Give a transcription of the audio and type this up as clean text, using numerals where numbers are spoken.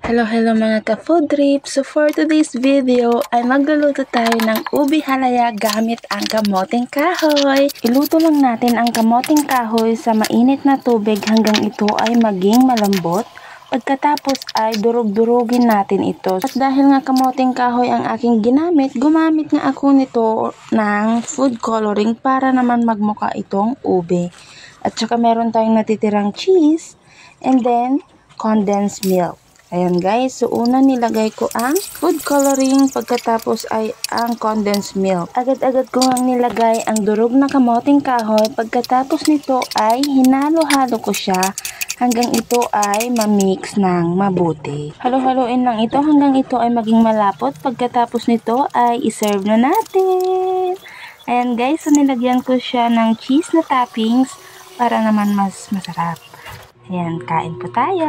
Hello mga ka-food trip! So for today's video ay magluluto tayo ng ubi halaya gamit ang kamoting kahoy. Iluto lang natin ang kamoting kahoy sa mainit na tubig hanggang ito ay maging malambot. Pagkatapos ay durug-durugin natin ito. At dahil nga kamoting kahoy ang aking ginamit, gumamit nga ako nito ng food coloring para naman magmukha itong ube. At saka meron tayong natitirang cheese and then condensed milk. Ayan guys, so una nilagay ko ang food coloring, pagkatapos ay ang condensed milk. Agad-agad ko ang nilagay ang durog na kamoting kahoy, pagkatapos nito ay hinalo-halo ko siya hanggang ito ay ma-mix ng mabuti. Halo-haloin lang ito hanggang ito ay maging malapot, pagkatapos nito ay iserve na natin. Ayan guys, so nilagyan ko siya ng cheese na toppings para naman mas masarap. Ayan, kain po tayo!